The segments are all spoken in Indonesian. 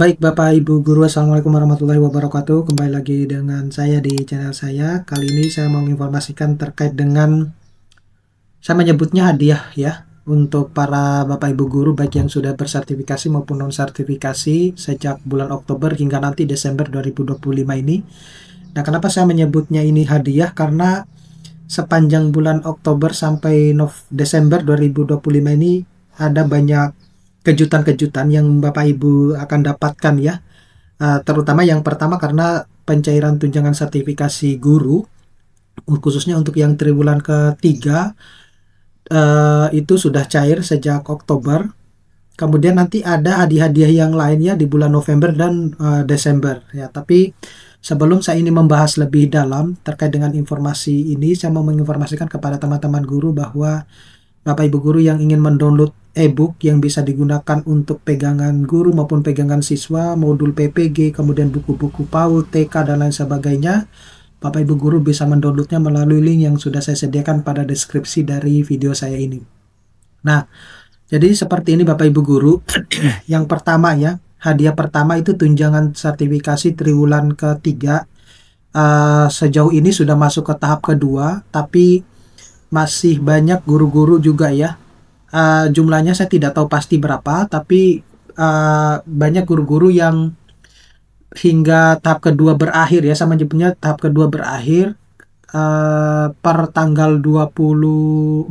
Baik Bapak Ibu Guru, Assalamualaikum warahmatullahi wabarakatuh. Kembali lagi dengan saya di channel saya. Kali ini saya mau menginformasikan terkait dengan, saya menyebutnya hadiah ya, untuk para Bapak Ibu Guru baik yang sudah bersertifikasi maupun non sertifikasi sejak bulan Oktober hingga nanti Desember 2025 ini. Nah, kenapa saya menyebutnya ini hadiah? Karena sepanjang bulan Oktober sampai Desember 2025 ini ada banyak kejutan-kejutan yang Bapak Ibu akan dapatkan ya. Terutama yang pertama karena pencairan tunjangan sertifikasi guru, khususnya untuk yang triwulan ketiga, itu sudah cair sejak Oktober. Kemudian nanti ada hadiah-hadiah yang lainnya di bulan November dan Desember ya. Tapi sebelum saya ini membahas lebih dalam terkait dengan informasi ini, saya mau menginformasikan kepada teman-teman guru bahwa Bapak Ibu Guru yang ingin mendownload e-book yang bisa digunakan untuk pegangan guru maupun pegangan siswa, modul PPG, kemudian buku-buku PAUD, TK, dan lain sebagainya, Bapak Ibu Guru bisa mendownloadnya melalui link yang sudah saya sediakan pada deskripsi dari video saya ini. Nah, jadi seperti ini Bapak Ibu Guru. Yang pertama ya, hadiah pertama itu tunjangan sertifikasi triwulan ketiga. Sejauh ini sudah masuk ke tahap kedua, tapi masih banyak guru-guru juga ya. Jumlahnya saya tidak tahu pasti berapa, tapi banyak guru-guru yang hingga tahap kedua berakhir ya, sama menyebutnya tahap kedua berakhir per tanggal 24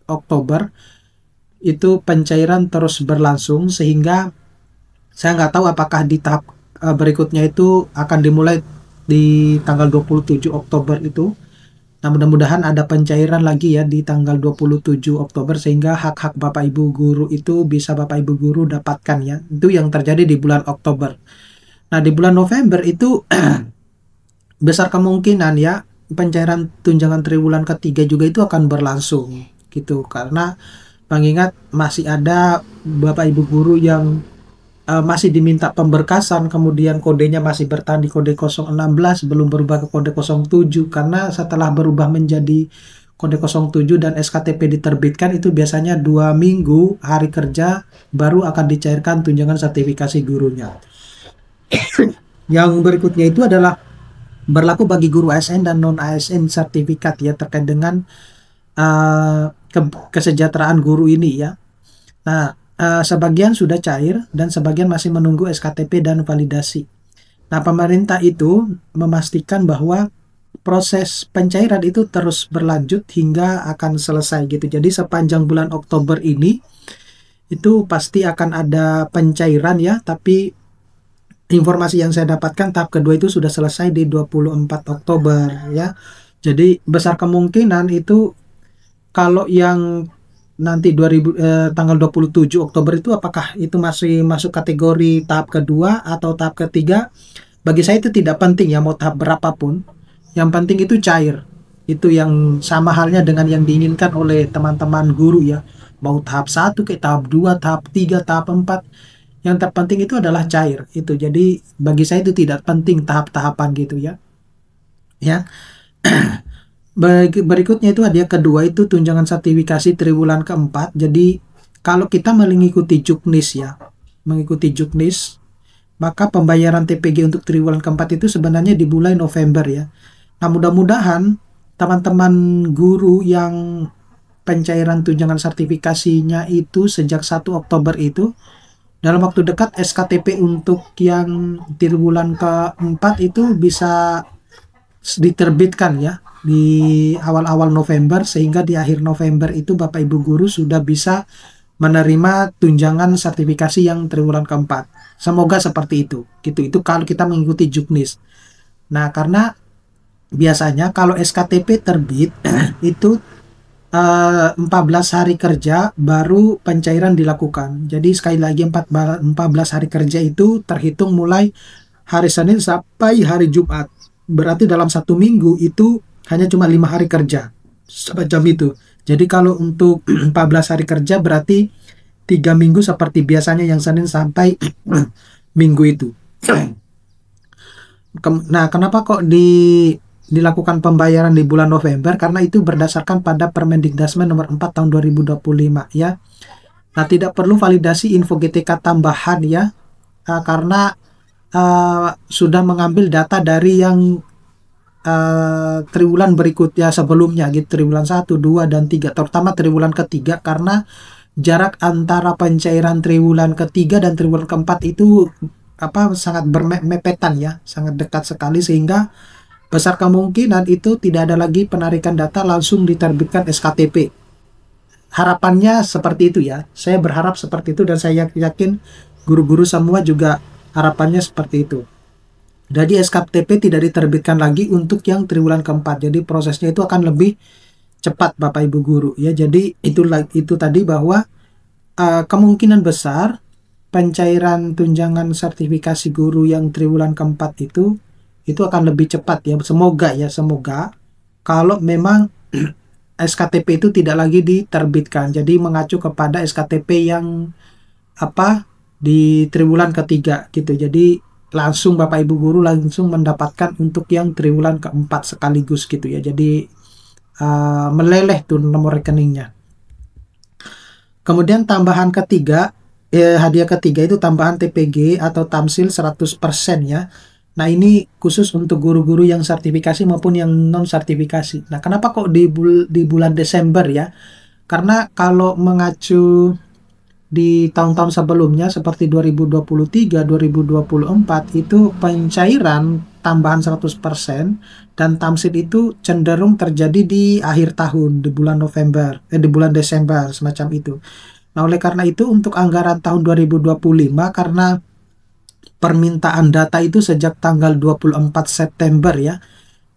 Oktober itu pencairan terus berlangsung, sehingga saya nggak tahu apakah di tahap berikutnya itu akan dimulai di tanggal 27 Oktober itu. Nah, mudah-mudahan ada pencairan lagi ya di tanggal 27 Oktober sehingga hak-hak Bapak Ibu Guru itu bisa Bapak Ibu Guru dapatkan ya. Itu yang terjadi di bulan Oktober. Nah, di bulan November itu besar kemungkinan ya pencairan tunjangan triwulan ketiga juga itu akan berlangsung gitu. Karena mengingat masih ada Bapak Ibu Guru yang masih diminta pemberkasan, kemudian kodenya masih bertahan di kode 016, belum berubah ke kode 07, karena setelah berubah menjadi kode 07 dan SKTP diterbitkan itu biasanya 2 minggu hari kerja baru akan dicairkan tunjangan sertifikasi gurunya. Yang berikutnya itu adalah berlaku bagi guru ASN dan non ASN sertifikat ya, terkait dengan kesejahteraan guru ini ya. Nah, sebagian sudah cair dan sebagian masih menunggu SKTP dan validasi. Nah, pemerintah itu memastikan bahwa proses pencairan itu terus berlanjut hingga akan selesai gitu. Jadi sepanjang bulan Oktober ini itu pasti akan ada pencairan ya, tapi informasi yang saya dapatkan tahap kedua itu sudah selesai di 24 Oktober ya. Jadi besar kemungkinan itu kalau yang nanti tanggal 27 Oktober itu apakah itu masih masuk kategori tahap kedua atau tahap ketiga, bagi saya itu tidak penting ya, mau tahap berapapun, yang penting itu cair. Itu yang sama halnya dengan yang diinginkan oleh teman-teman guru ya, mau tahap 1 ke tahap 2, tahap 3, tahap 4, yang terpenting itu adalah cair itu. Jadi bagi saya itu tidak penting tahap-tahapan gitu ya. Berikutnya itu hadiah kedua itu tunjangan sertifikasi triwulan keempat. Jadi kalau kita mengikuti Juknis ya, mengikuti Juknis, maka pembayaran TPG untuk triwulan keempat itu sebenarnya dimulai November ya. Nah, mudah-mudahan teman-teman guru yang pencairan tunjangan sertifikasinya itu sejak 1 Oktober itu, dalam waktu dekat SKTP untuk yang triwulan keempat itu bisa diterbitkan ya di awal-awal November, sehingga di akhir November itu Bapak Ibu Guru sudah bisa menerima tunjangan sertifikasi yang triwulan keempat. Semoga seperti itu gitu. Itu kalau kita mengikuti Juknis. Nah, karena biasanya kalau SKTP terbit itu 14 hari kerja baru pencairan dilakukan. Jadi sekali lagi 14 hari kerja itu terhitung mulai hari Senin sampai hari Jumat. Berarti dalam 1 minggu itu hanya cuma 5 hari kerja semacam itu. Jadi kalau untuk 14 hari kerja berarti 3 minggu seperti biasanya yang Senin sampai Minggu itu. Nah, kenapa kok dilakukan pembayaran di bulan November? Karena itu berdasarkan pada Permendikdasmen nomor 4 tahun 2025 ya. Nah, tidak perlu validasi info GTK tambahan ya karena sudah mengambil data dari yang triwulan berikutnya sebelumnya gitu, triwulan 1, 2, dan 3, terutama triwulan ketiga, karena jarak antara pencairan triwulan ketiga dan triwulan keempat itu sangat bermepetan ya, sangat dekat sekali, sehingga besar kemungkinan itu tidak ada lagi penarikan data, langsung diterbitkan SKTP. Harapannya seperti itu ya, saya berharap seperti itu, dan saya yakin guru-guru semua juga harapannya seperti itu. Jadi SKTP tidak diterbitkan lagi untuk yang triwulan keempat. Jadi prosesnya itu akan lebih cepat Bapak Ibu guru ya. Jadi itu tadi bahwa kemungkinan besar pencairan tunjangan sertifikasi guru yang triwulan keempat itu akan lebih cepat ya. Semoga ya, semoga kalau memang SKTP itu tidak lagi diterbitkan. Jadi mengacu kepada SKTP yang di triwulan ketiga gitu. Jadi langsung Bapak Ibu guru langsung mendapatkan untuk yang triwulan keempat sekaligus gitu ya. Jadi meleleh tuh nomor rekeningnya. Kemudian tambahan ketiga, hadiah ketiga itu tambahan TPG atau tamsil 100% ya. Nah ini khusus untuk guru-guru yang sertifikasi maupun yang non sertifikasi. Nah kenapa kok di bulan Desember ya? Karena kalau mengacu di tahun-tahun sebelumnya seperti 2023, 2024 itu pencairan tambahan 100% dan tamsil itu cenderung terjadi di akhir tahun, di bulan November, di bulan Desember semacam itu. Nah, oleh karena itu untuk anggaran tahun 2025, karena permintaan data itu sejak tanggal 24 September ya.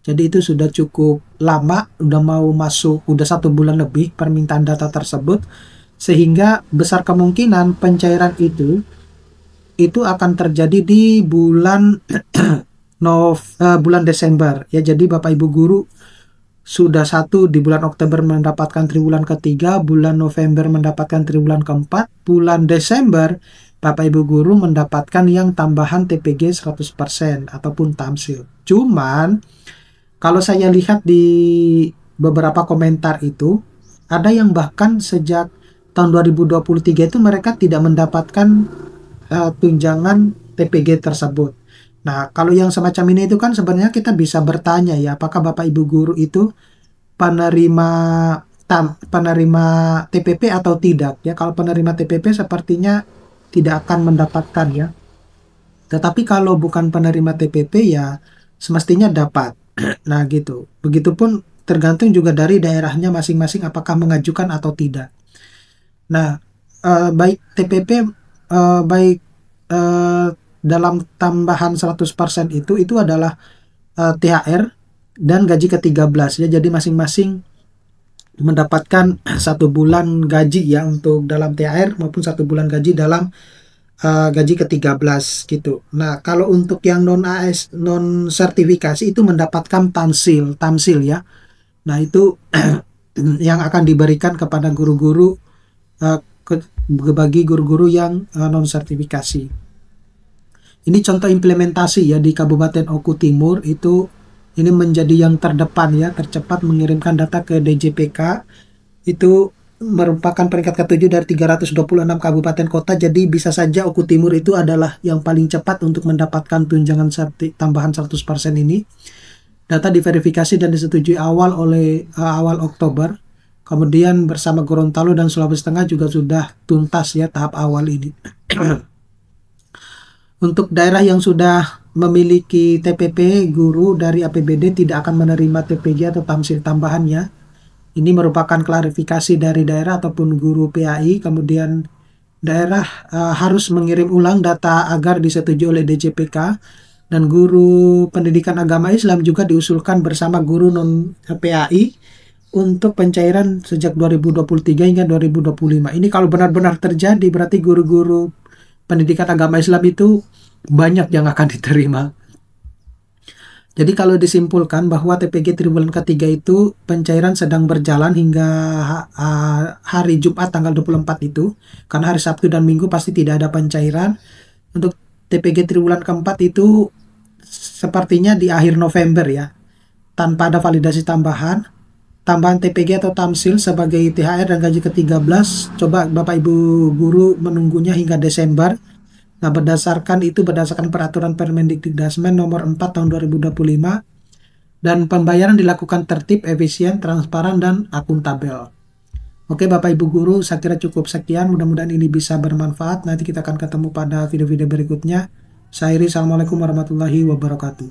Jadi itu sudah cukup lama, udah mau masuk, udah 1 bulan lebih permintaan data tersebut. Sehingga besar kemungkinan pencairan itu akan terjadi di bulan bulan Desember ya. Jadi Bapak Ibu guru sudah di bulan Oktober mendapatkan triwulan ketiga, bulan November mendapatkan triwulan keempat, bulan Desember Bapak Ibu guru mendapatkan yang tambahan TPG 100% ataupun tamsil. Cuman kalau saya lihat di beberapa komentar itu, ada yang bahkan sejak tahun 2023 itu mereka tidak mendapatkan tunjangan TPG tersebut. Nah, kalau yang semacam ini itu kan sebenarnya kita bisa bertanya ya, apakah Bapak Ibu guru itu penerima TPP atau tidak ya. Kalau penerima TPP sepertinya tidak akan mendapatkan ya. Tetapi kalau bukan penerima TPP ya semestinya dapat. Nah, gitu. Begitupun tergantung juga dari daerahnya masing-masing apakah mengajukan atau tidak. Nah, baik TPP baik dalam tambahan 100% itu adalah THR dan gaji ke-13 ya. Jadi masing-masing mendapatkan 1 bulan gaji ya untuk dalam THR maupun 1 bulan gaji dalam gaji ke-13 gitu. Nah, kalau untuk yang non sertifikasi itu mendapatkan tamsil ya. Nah, itu yang akan diberikan kepada guru-guru bagi guru-guru yang non sertifikasi. Ini contoh implementasi ya di Kabupaten Oku Timur itu, ini menjadi yang terdepan ya, tercepat mengirimkan data ke DJPK. Itu merupakan peringkat ke-7 dari 326 kabupaten kota. Jadi bisa saja Oku Timur itu adalah yang paling cepat untuk mendapatkan tunjangan tambahan 100% ini. Data diverifikasi dan disetujui awal Oktober. Kemudian bersama Gorontalo dan Sulawesi Tengah juga sudah tuntas ya tahap awal ini. Untuk daerah yang sudah memiliki TPP guru dari APBD tidak akan menerima TPG atau tamsil tambahannya. Ini merupakan klarifikasi dari daerah ataupun guru PAI. Kemudian daerah harus mengirim ulang data agar disetujui oleh DJPK. Dan guru pendidikan agama Islam juga diusulkan bersama guru non PAI untuk pencairan sejak 2023 hingga 2025. Ini kalau benar-benar terjadi berarti guru-guru pendidikan agama Islam itu banyak yang akan diterima. Jadi kalau disimpulkan bahwa TPG triwulan ketiga itu pencairan sedang berjalan hingga hari Jumat tanggal 24 itu. Karena hari Sabtu dan Minggu pasti tidak ada pencairan. Untuk TPG triwulan keempat itu sepertinya di akhir November ya. Tanpa ada validasi tambahan TPG atau tamsil sebagai THR dan gaji ke-13, coba Bapak Ibu guru menunggunya hingga Desember. Nah, berdasarkan peraturan Permendikbudrismen nomor 4 tahun 2025, dan pembayaran dilakukan tertib, efisien, transparan, dan akuntabel. Oke Bapak Ibu Guru, saya kira cukup sekian. Mudah-mudahan ini bisa bermanfaat. Nanti kita akan ketemu pada video-video berikutnya. Saya Iri, Assalamualaikum warahmatullahi wabarakatuh.